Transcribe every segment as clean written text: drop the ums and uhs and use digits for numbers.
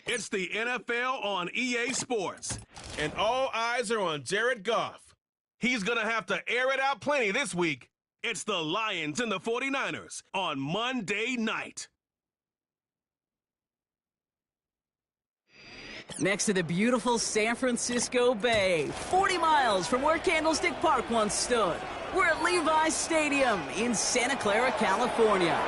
It's the NFL on EA Sports, and all eyes are on Jared Goff. He's going to have to air it out plenty this week. It's the Lions and the 49ers on Monday night. Next to the beautiful San Francisco Bay, 40 miles from where Candlestick Park once stood, we're at Levi's Stadium in Santa Clara, California.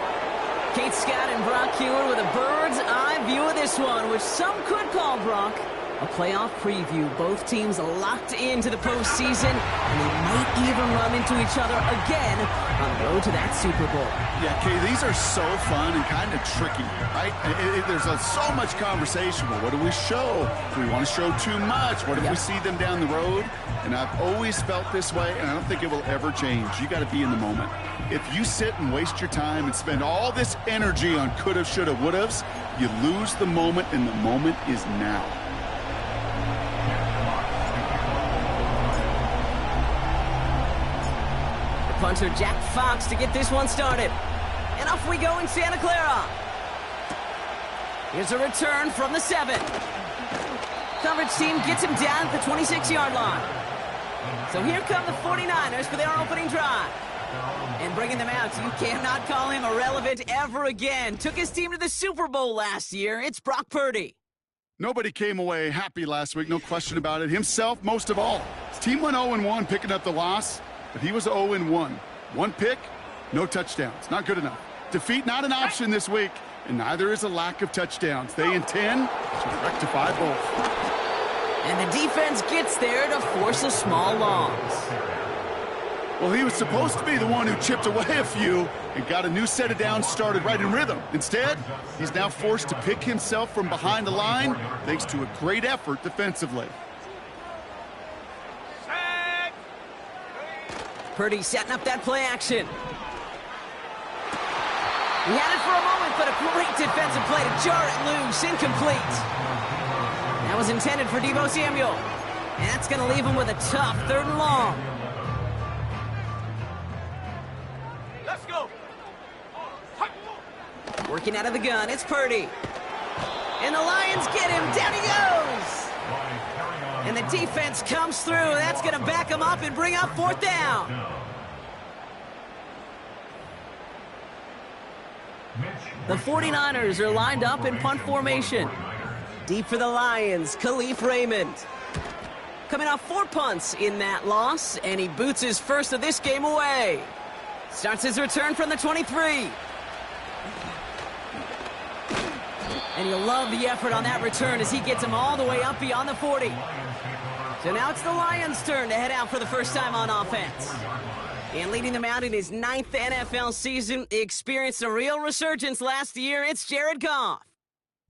Kate Scott and Brock Hewitt with a bird's-eye view of this one, which some could call, Brock, a playoff preview. Both teams locked into the postseason, and they might even run into each other again on the road to that Super Bowl. Yeah, Kay, these are so fun and kind of tricky, right? There's so much conversation. Well, what do we show? Do we want to show too much? What if we see them down the road? And I've always felt this way, and I don't think it will ever change. You got to be in the moment. If you sit and waste your time and spend all this energy on coulda, shoulda, wouldas, you lose the moment, and the moment is now. Punter Jack Fox to get this one started. And off we go in Santa Clara. Here's a return from the 7. Coverage team gets him down at the 26-yard line. So here come the 49ers for their opening drive. And bringing them out, you cannot call him irrelevant ever again. Took his team to the Super Bowl last year. It's Brock Purdy. Nobody came away happy last week, no question about it. Himself, most of all. His team went 0-1, picking up the loss. But he was 0-1. One pick, no touchdowns. Not good enough. Defeat not an option this week, and neither is a lack of touchdowns. They intend to rectify both. And the defense gets there to force a small loss. Well, he was supposed to be the one who chipped away a few and got a new set of downs started right in rhythm. Instead, he's now forced to pick himself from behind the line thanks to a great effort defensively. Purdy setting up that play action. He had it for a moment, but a great defensive play to jar it loose. Incomplete. That was intended for Deebo Samuel. And that's going to leave him with a tough 3rd and long. Let's go. Working out of the gun, it's Purdy. And the Lions get him. Down he goes. And the defense comes through. That's going to back him up and bring up 4th down. The 49ers are lined up in punt formation. Deep for the Lions, Khalif Raymond. Coming off 4 punts in that loss, and he boots his first of this game away. Starts his return from the 23. And you'll love the effort on that return as he gets him all the way up beyond the 40. So now it's the Lions' turn to head out for the first time on offense. And leading them out in his 9th NFL season, he experienced a real resurgence last year. It's Jared Goff.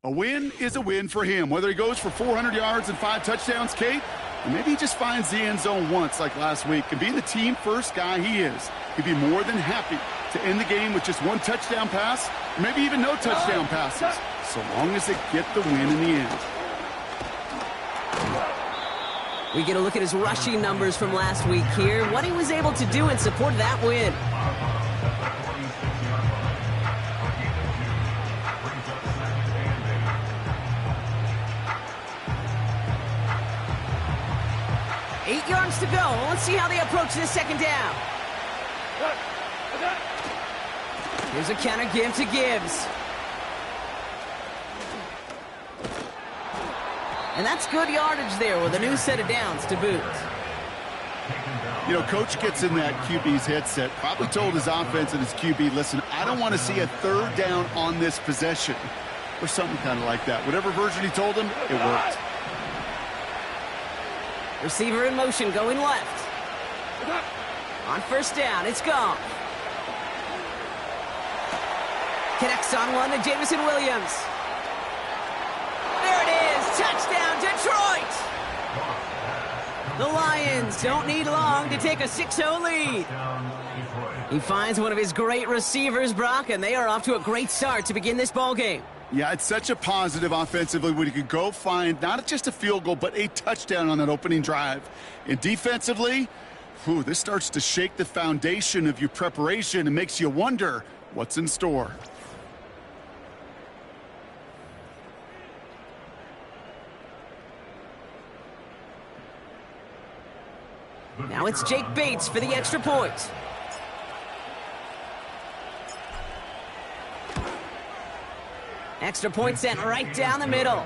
A win is a win for him. Whether he goes for 400 yards and 5 touchdowns, Kate, or maybe he just finds the end zone once like last week. And being the team-first guy he is, he'd be more than happy to end the game with just 1 touchdown pass, or maybe even no touchdown passes, so long as they get the win in the end. We get a look at his rushing numbers from last week here, what he was able to do in support of that win. Eight yards to go. Let's see how they approach this 2nd down. Here's a counter give to Gibbs. And that's good yardage there with a new set of downs to boot. You know, Coach gets in that QB's headset, probably told his offense and his QB, listen, I don't want to see a 3rd down on this possession, or something kind of like that. Whatever version he told him, it worked. Receiver in motion going left. On 1st down, it's Goff. Connects on one to Jameson Williams. There it is, touchdown Detroit! The Lions don't need long to take a 6-0 lead. He finds one of his great receivers, Brock, and they are off to a great start to begin this ballgame. Yeah, it's such a positive offensively when you could go find not just a field goal, but a touchdown on that opening drive. And defensively, this starts to shake the foundation of your preparation and makes you wonder what's in store. Now it's Jake Bates for the extra point. Extra point sent right down the middle.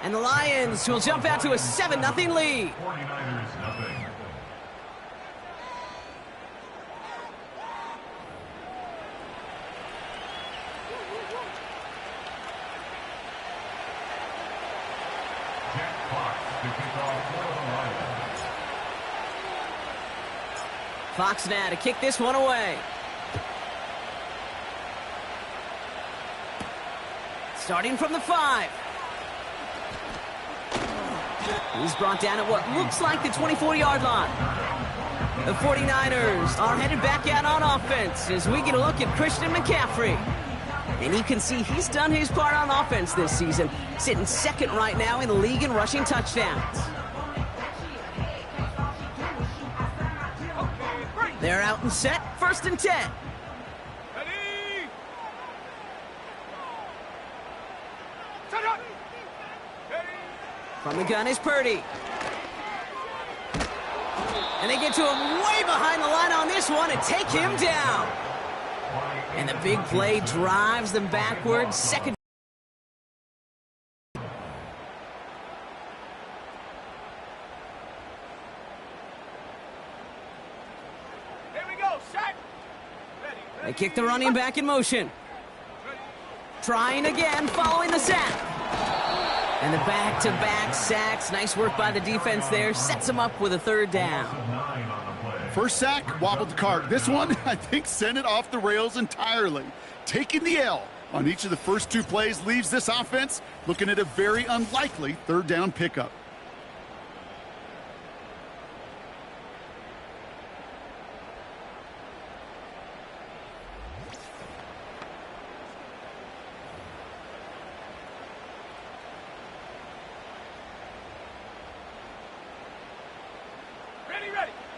And the Lions will jump out to a 7-0 lead. 49ers nothing. Jack Fox to kick off for the Lions. Fox now to kick this one away. Starting from the 5. He's brought down at what looks like the 24-yard line. The 49ers are headed back out on offense as we get a look at Christian McCaffrey. And you can see he's done his part on offense this season, sitting second right now in the league in rushing touchdowns. They're out and set, 1st and 10. From the gun is Purdy. And they get to him way behind the line on this one and take him down. And the big play drives them backwards. Second. Here we go, set. They kick the running back in motion. Trying again, following the sack. And the back-to-back sacks. Nice work by the defense there. Sets them up with a 3rd down. First sack, wobbled the cart. This one, I think, sent it off the rails entirely. Taking the L on each of the first 2 plays leaves this offense looking at a very unlikely 3rd down pickup.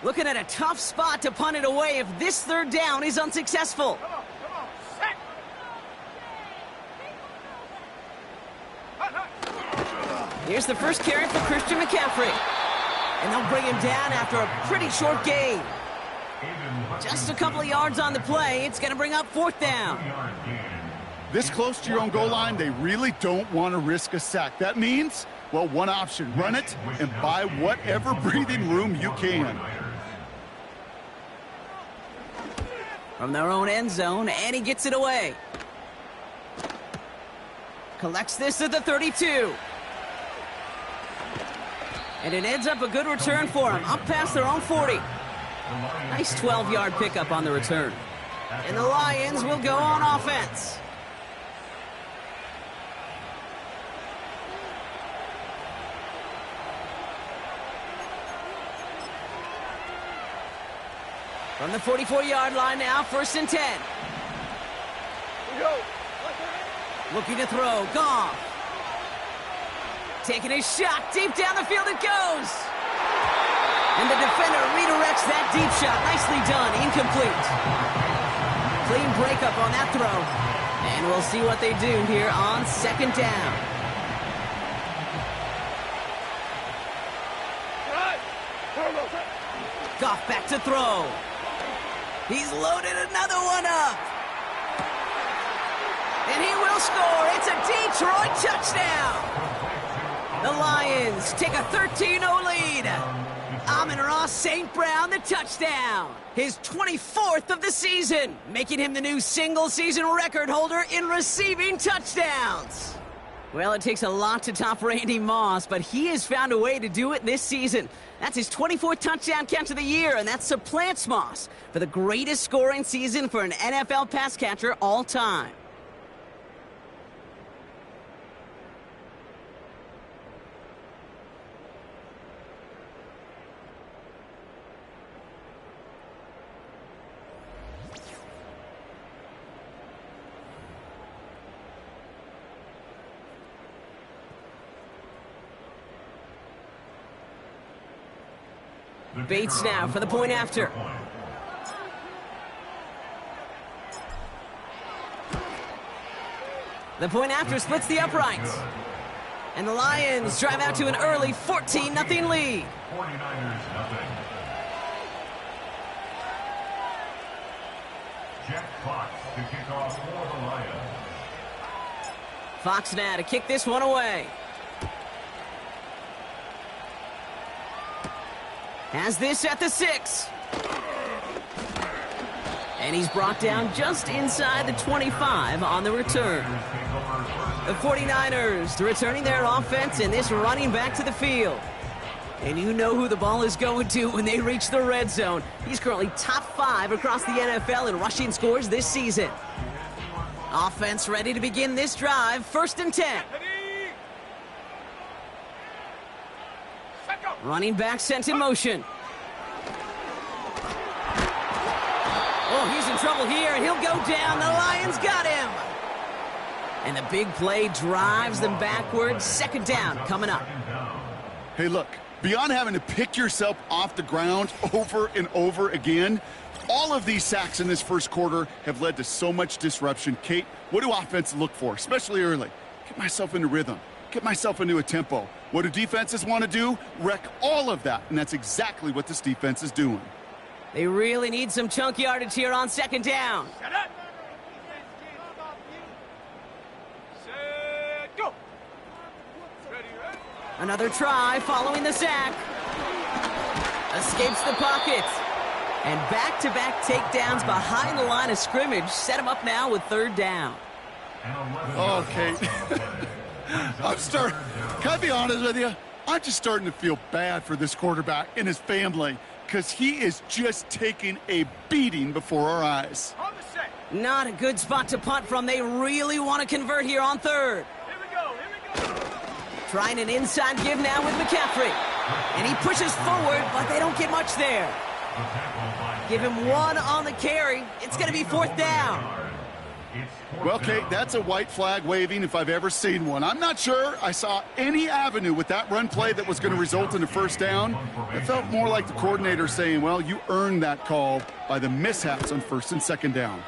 Looking at a tough spot to punt it away if this 3rd down is unsuccessful. Come on, set. Here's the first carry for Christian McCaffrey. And they'll bring him down after a pretty short gain. Just a couple of yards on the play. It's going to bring up 4th down. This close to your own goal line, they really don't want to risk a sack. That means, well, one option, run it and buy whatever breathing room you can. From their own end zone, and he gets it away. Collects this at the 32. And it ends up a good return for him, up past their own 40. Nice 12-yard pickup on the return. And the Lions will go on offense. From the 44-yard line now, 1st and 10. Looking to throw, Goff. Taking a shot, deep down the field it goes. And the defender redirects that deep shot. Nicely done, incomplete. Clean breakup on that throw. And we'll see what they do here on 2nd down. Goff back to throw. He's loaded another one up. And he will score. It's a Detroit touchdown. The Lions take a 13-0 lead. Amon-Ra St. Brown, the touchdown. His 24th of the season, making him the new single-season record holder in receiving touchdowns. Well, it takes a lot to top Randy Moss, but he has found a way to do it this season. That's his 24th touchdown catch of the year, and that supplants Moss for the greatest scoring season for an NFL pass catcher all time. Bates now for the point after. The point after splits the uprights. And the Lions drive out to an early 14-0 lead. 49ers nothing. to kick off for the Lions. Fox now to kick this one away. Has this at the 6. And he's brought down just inside the 25 on the return. The 49ers returning their offense and this running back to the field. And you know who the ball is going to when they reach the red zone. He's currently top 5 across the NFL in rushing scores this season. Offense ready to begin this drive. 1st and 10. Running back sent in motion. Oh, he's in trouble here. He'll go down. The Lions got him. And the big play drives them backwards. 2nd down coming up. Hey, look, beyond having to pick yourself off the ground over and over again, all of these sacks in this first quarter have led to so much disruption. Kate, what do offenses look for, especially early? Get myself into rhythm. Get myself into a tempo. What do defenses want to do? Wreck all of that, and that's exactly what this defense is doing. They really need some chunk yardage here on 2nd down. Another try following the sack. Escapes the pocket. And back-to-back takedowns behind the line of scrimmage set him up now with 3rd down. Okay. Can I be honest with you? I'm just starting to feel bad for this quarterback and his family because he is just taking a beating before our eyes. Not a good spot to punt from. They really want to convert here on 3rd. Trying an inside give now with McCaffrey. And he pushes forward, but they don't get much there. Give him 1 on the carry. It's going to be 4th down. Well, Kate, that's a white flag waving if I've ever seen one. I'm not sure I saw any avenue with that run play that was going to result in a 1st down. It felt more like the coordinator saying, well, you earned that call by the mishaps on 1st and 2nd down.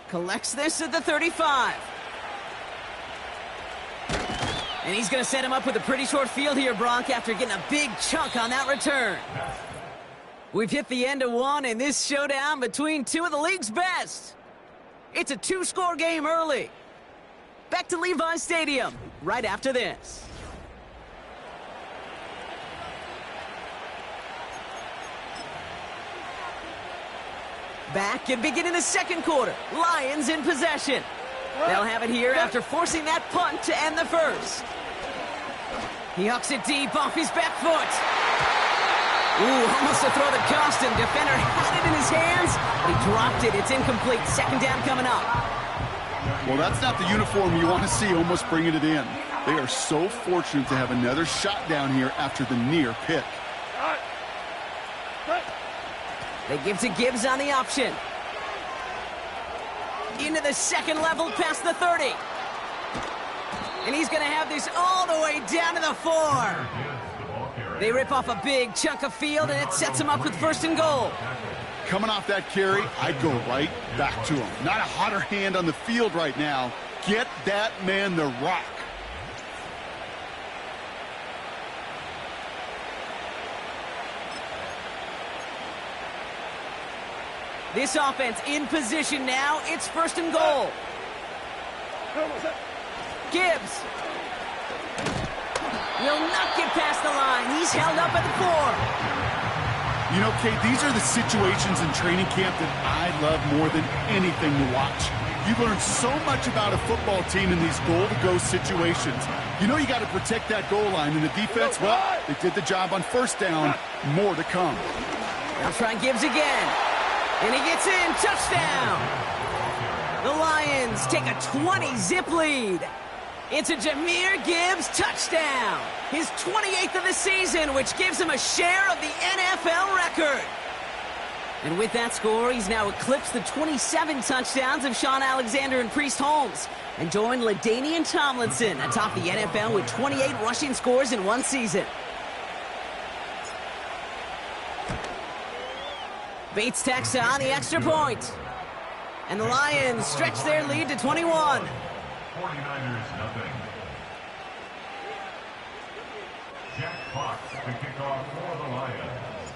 Collects this at the 35. And he's going to set him up with a pretty short field here, Brock, after getting a big chunk on that return. We've hit the end of one in this showdown between 2 of the league's best. It's a 2-score game early. Back to Levi's Stadium right after this. Back and beginning the 2nd quarter. Lions in possession. They'll have it here after forcing that punt to end the 1st. He hucks it deep off his back foot. Ooh, almost to throw the cost him. Defender had it in his hands, but he dropped it. It's incomplete. 2nd down coming up. Well, that's not the uniform you want to see almost bringing it in. They are so fortunate to have another shot down here after the near pick. They give to Gibbs on the option. Into the 2nd level past the 30. And he's going to have this all the way down to the 4. They rip off a big chunk of field, and it sets him up with 1st and goal. Coming off that carry, I'd go right back to him. Not a hotter hand on the field right now. Get that man the rock. This offense in position now. It's 1st and goal. Gibbs will not get past the line. He's held up at the 4. You know, Kate, these are the situations in training camp that I love more than anything to watch. You learn so much about a football team in these goal-to-go situations. You know you got to protect that goal line, and the defense, well, they did the job on 1st down. More to come. They'll try Gibbs again. And he gets in. Touchdown. The Lions take a 20-zip lead. It's a Jahmyr Gibbs touchdown. His 28th of the season, which gives him a share of the NFL record. And with that score, he's now eclipsed the 27 touchdowns of Shaun Alexander and Priest Holmes and joined LaDainian Tomlinson atop the NFL with 28 rushing scores in one season. Bates tacks on the extra point. And the Lions stretch their lead to 21. 49ers nothing. Jack Fox to kick off for the Lions.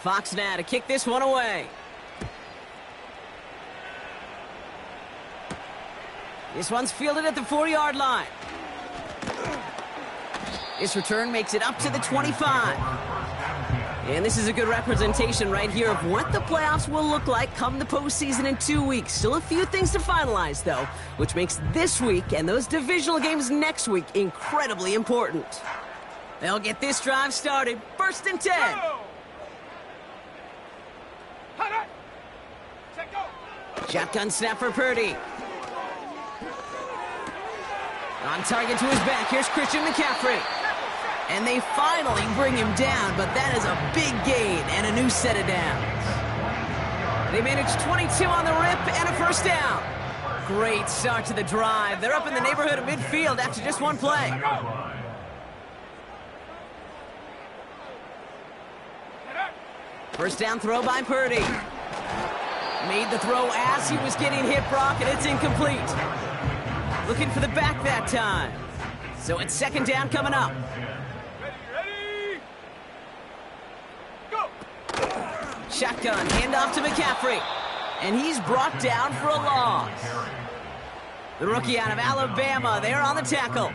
Fox now to kick this one away. This one's fielded at the 4-yard line. This return makes it up to the 25. And this is a good representation right here of what the playoffs will look like come the postseason in 2 weeks. Still a few things to finalize, though, which makes this week and those divisional games next week incredibly important. They'll get this drive started. 1st and 10. Shotgun snap for Purdy. On target to his back. Here's Christian McCaffrey. And they finally bring him down, but that is a big gain and a new set of downs. They managed 22 on the rip and a 1st down. Great start to the drive. They're up in the neighborhood of midfield after just one play. 1st down throw by Purdy. Made the throw as he was getting hit, Brock, and it's incomplete. Looking for the back that time. So it's 2nd down coming up. Shotgun, handoff to McCaffrey. And he's brought down for a loss. The rookie out of Alabama, they're on the tackle.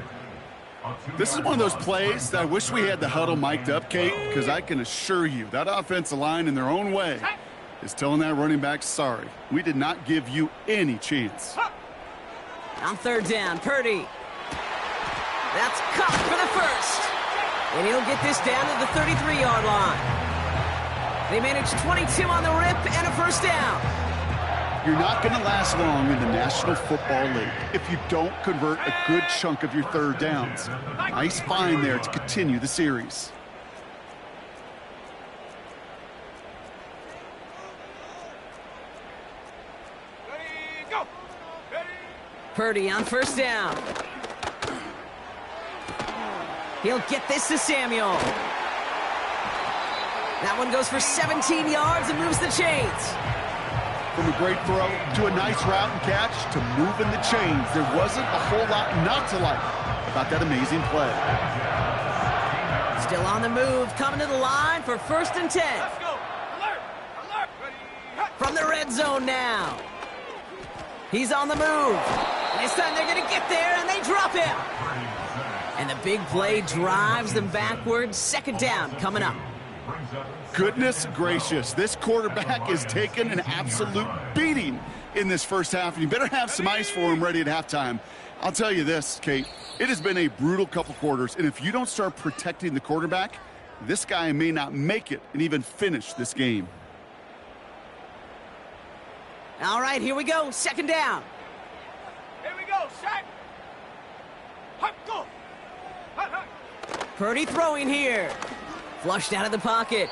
This is one of those plays that I wish we had the huddle mic'd up, Kate, because I can assure you that offensive line in their own way is telling that running back, sorry, we did not give you any chance. On 3rd down, Purdy. That's caught for the 1st. And he'll get this down to the 33-yard line. They managed 22 on the rip and a 1st down. You're not going to last long in the National Football League if you don't convert a good chunk of your 3rd downs. Nice find there to continue the series. Purdy on 1st down. He'll get this to Samuel. That one goes for 17 yards and moves the chains. From a great throw to a nice route and catch to moving the chains, there wasn't a whole lot not to like about that amazing play. Still on the move, coming to the line for 1st and 10. Let's go. Alert. Alert. Ready. From the red zone now. He's on the move. This time they're going to get there, and they drop him. And the big play drives them backwards. 2nd down coming up. Goodness gracious, this quarterback is taking an absolute beating in this 1st half, and you better have some ice for him ready at halftime. I'll tell you this, Kate, it has been a brutal couple quarters, and if you don't start protecting the quarterback, this guy may not make it and even finish this game. All right, here we go. 2nd down. Here we go. Set. Hop, go. Hop, hop. Purdy throwing here. Flushed out of the pocket.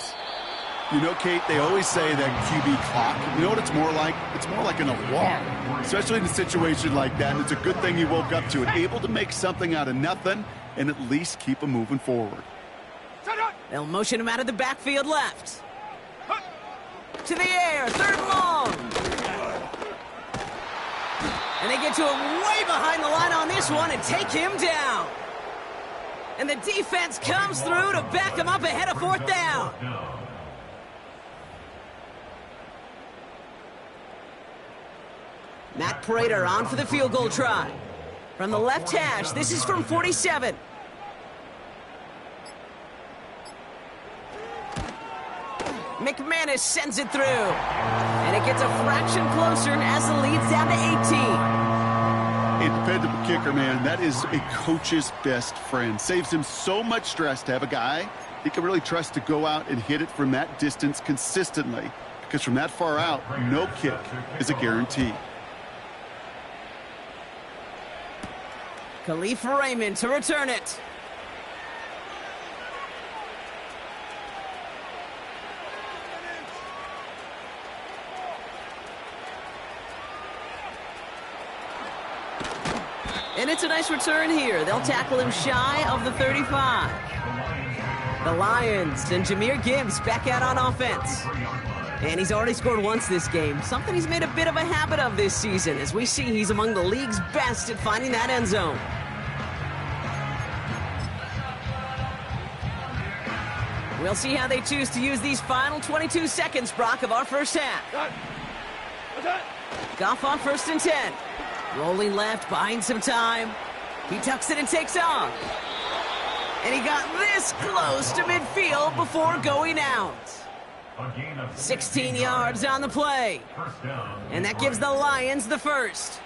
You know, Kate, they always say that QB clock. You know what it's more like? It's more like an alarm, especially in a situation like that. And it's a good thing you woke up to it, able to make something out of nothing and at least keep them moving forward. They'll motion him out of the backfield left. To the air, 3rd and long. And they get to him way behind the line on this one and take him down. And the defense comes through to back him up ahead of 4th down. Matt Prater on for the field goal try. From the left hash, this is from 47. McManus sends it through. And it gets a fraction closer as the lead's down to 18. A dependable kicker, man, that is a coach's best friend. Saves him so much stress to have a guy he can really trust to go out and hit it from that distance consistently. Because from that far out, no kick is a guarantee. Khalif Raymond to return it. And it's a nice return here. They'll tackle him shy of the 35. The Lions and Jahmyr Gibbs back out on offense. And he's already scored once this game, something he's made a bit of a habit of this season. As we see, he's among the league's best at finding that end zone. We'll see how they choose to use these final 22 seconds, Brock, of our first half. Goff on 1st and 10. Rolling left, buying some time. He tucks it and takes off. And he got this close to midfield before going out. 16 yards on the play. And that gives the Lions the first.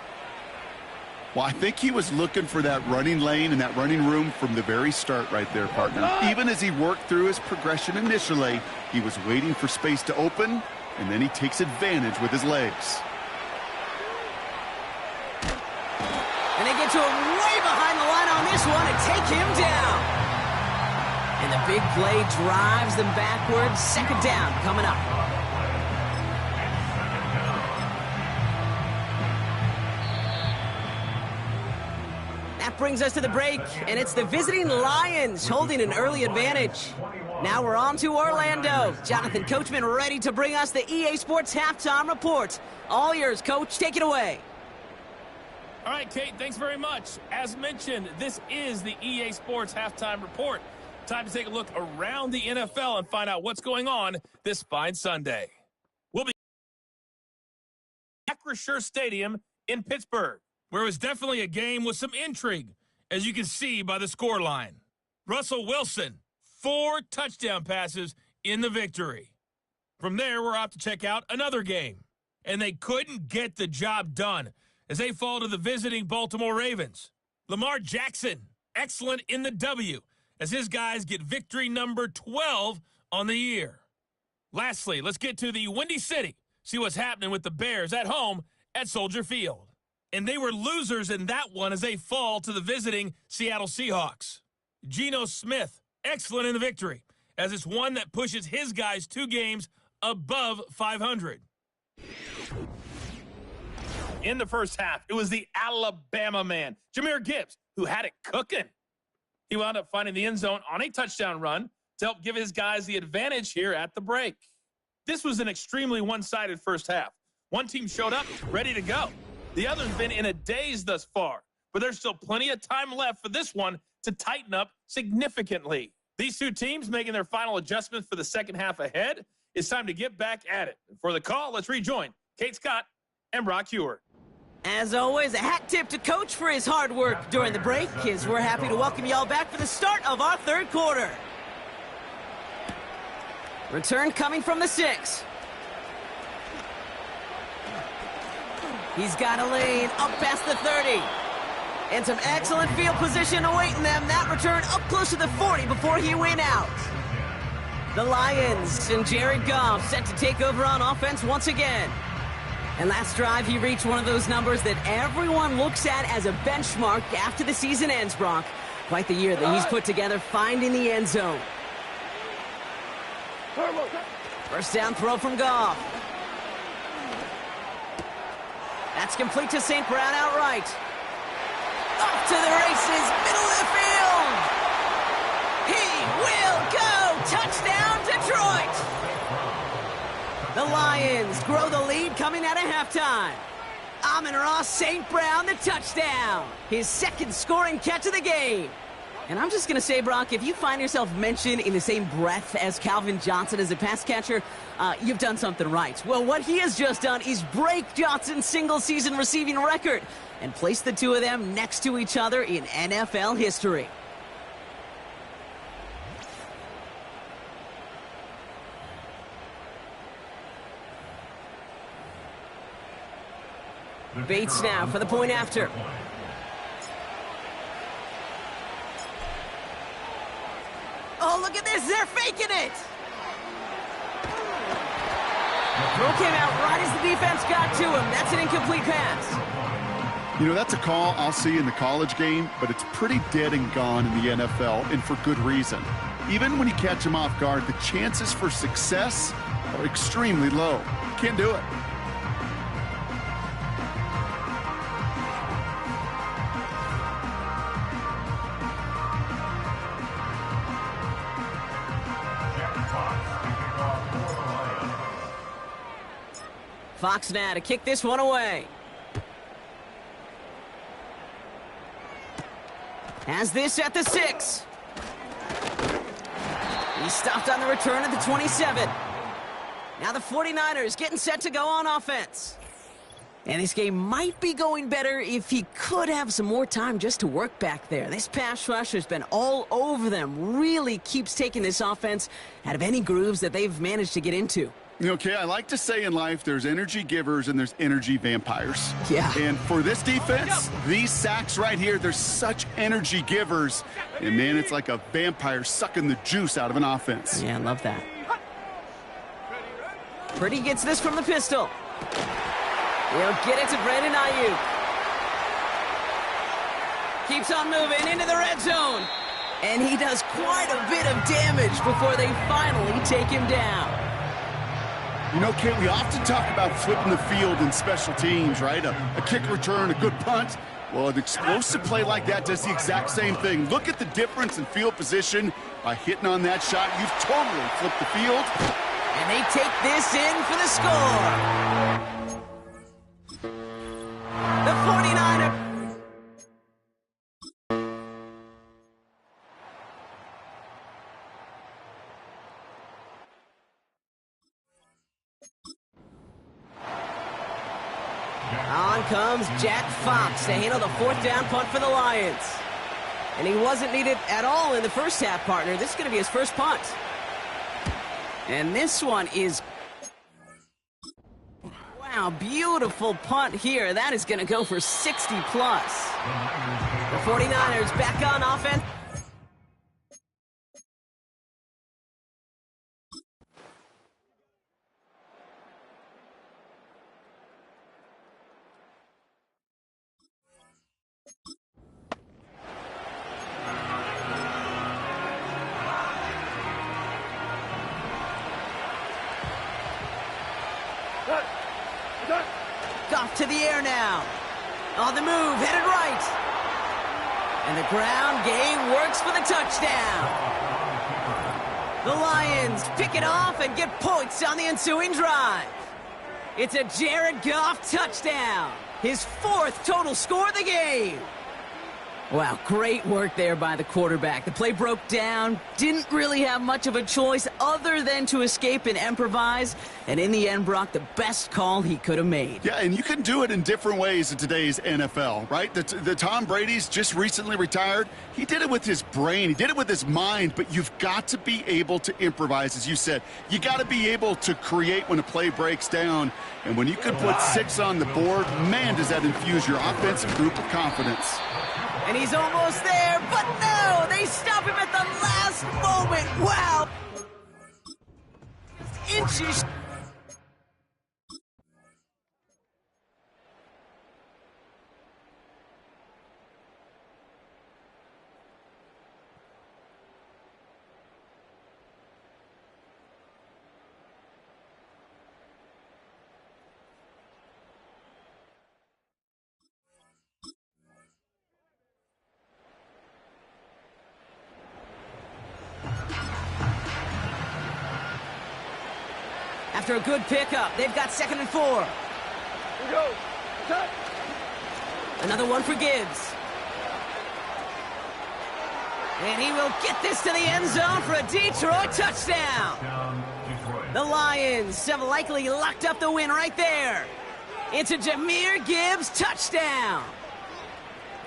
Well, I think he was looking for that running lane and that running room from the very start right there, partner. Even as he worked through his progression initially, he was waiting for space to open, and then he takes advantage with his legs. And they get to him way behind the line on this one and take him down. And the big play drives them backwards. 2nd down coming up. That brings us to the break, and it's the visiting Lions holding an early advantage. Now we're on to Orlando. Jonathan Coachman ready to bring us the EA Sports Halftime Report. All yours, Coach. Take it away. All right, Kate, thanks very much. As mentioned, this is the EA Sports Halftime Report. Time to take a look around the NFL and find out what's going on this fine Sunday. We'll be at Acrisure Stadium in Pittsburgh, where it was definitely a game with some intrigue, as you can see by the scoreline. Russell Wilson, 4 touchdown passes in the victory. From there, we're off to check out another game, and they couldn't get the job done as they fall to the visiting Baltimore Ravens. Lamar Jackson, excellent in the W, as his guys get victory number 12 on the year. Lastly, let's get to the Windy City, see what's happening with the Bears at home at Soldier Field. And they were losers in that one as they fall to the visiting Seattle Seahawks. Geno Smith, excellent in the victory, as it's one that pushes his guys 2 games above 500. In the first half, it was the Alabama man, Jahmyr Gibbs, who had it cooking. He wound up finding the end zone on a touchdown run to help give his guys the advantage here at the break. This was an extremely one-sided first half. One team showed up ready to go. The other's been in a daze thus far, but there's still plenty of time left for this one to tighten up significantly. These 2 teams making their final adjustments for the second half ahead. It's time to get back at it. For the call, let's rejoin Kate Scott and Brock Huard. As always, a hat tip to Coach for his hard work during the break, as we're happy to welcome y'all back for the start of our 3rd quarter. Return coming from the 6. He's got a lane up past the 30. And some excellent field position awaiting them. That return up close to the 40 before he went out. The Lions and Jared Goff set to take over on offense once again. And last drive, he reached one of those numbers that everyone looks at as a benchmark after the season ends, Brock. Quite the year that he's put together finding the end zone. First down throw from Goff. That's complete to St. Brown outright. Off to the races, middle of the field. He will go. Touchdown, Detroit. The Lions grow the lead coming out of halftime. Amon-Ra St. Brown, the touchdown. His 2nd scoring catch of the game. And I'm just going to say, Brock, if you find yourself mentioned in the same breath as Calvin Johnson as a pass catcher, you've done something right. Well, what he has just done is break Johnson's single-season receiving record and place the 2 of them next to each other in NFL history. Bates now for the point after. Oh, look at this. They're faking it. Throw came out right as the defense got to him. That's an incomplete pass. You know, that's a call I'll see in the college game, but it's pretty dead and gone in the NFL, and for good reason. Even when you catch him off guard, the chances for success are extremely low. Can't do it. Fox now to kick this one away. Has this at the 6. He stopped on the return at the 27. Now the 49ers getting set to go on offense. And this game might be going better if he could have some more time just to work back there. This pass rush has been all over them. Really keeps taking this offense out of any grooves that they've managed to get into. Okay, I like to say in life there's energy givers and there's energy vampires. Yeah. And for this defense, these sacks right here, they're such energy givers. And, man, it's like a vampire sucking the juice out of an offense. Yeah, I love that. Purdy gets this from the pistol. He'll get it to Brandon Ayuk. Keeps on moving into the red zone. And he does quite a bit of damage before they finally take him down. You know, Kate, we often talk about flipping the field in special teams, right? A kick return, a good punt. Well, an explosive play like that does the exact same thing. Look at the difference in field position by hitting on that shot. You've totally flipped the field. And they take this in for the score. The 49ers. On comes Jack Fox to handle the fourth down punt for the Lions. And he wasn't needed at all in the first half, partner. This is going to be his first punt. And this one is... Wow, beautiful punt here. That is going to go for 60-plus. The 49ers back on offense. Goff to the air now. On the move, headed right. And the ground game works for the touchdown. The Lions pick it off and get points on the ensuing drive. It's a Jared Goff touchdown. His fourth total score of the game. Wow, great work there by the quarterback. The play broke down, didn't really have much of a choice other than to escape and improvise, and in the end, Brock, the best call he could have made. Yeah, and you can do it in different ways in today's NFL, right? The Tom Brady's just recently retired. He did it with his brain. He did it with his mind, but you've got to be able to improvise, as you said. You got to be able to create when a play breaks down, and when you can put 6 on the board, man, does that infuse your offensive group with confidence. And he's almost there, but no! They stop him at the last moment! Wow! Inches. After a good pickup, they've got 2nd and 4. Here we go. Touch. Another one for Gibbs. And he will get this to the end zone for a Detroit touchdown. Down, Detroit. The Lions have likely locked up the win right there. It's a Jahmyr Gibbs touchdown.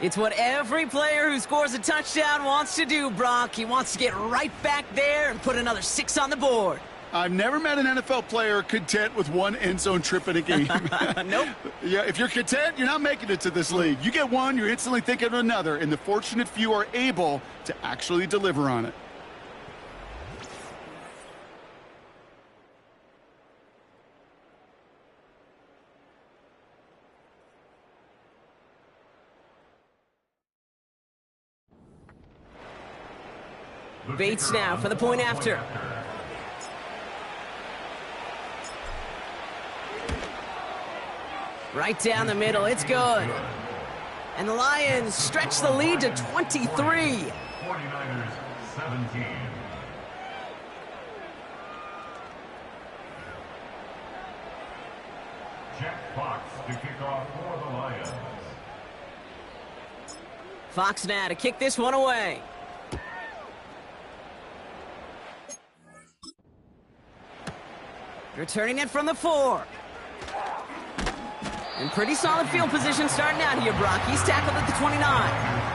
It's what every player who scores a touchdown wants to do, Brock. He wants to get right back there and put another 6 on the board. I've never met an NFL player content with one end zone trip in a game. Nope. Yeah, if you're content, you're not making it to this league. You get one, you're instantly thinking of another, and the fortunate few are able to actually deliver on it. Bates now for the point after. Right down the middle, it's good. And the Lions stretch the lead to 23. 49ers 17. Jack Fox to kick off for the Lions. Fox now to kick this one away. Returning it from the 4. And pretty solid field position starting out here, Brock. He's tackled at the 29.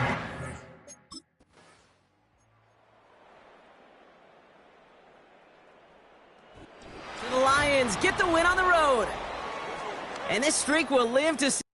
The Lions get the win on the road. And this streak will live to see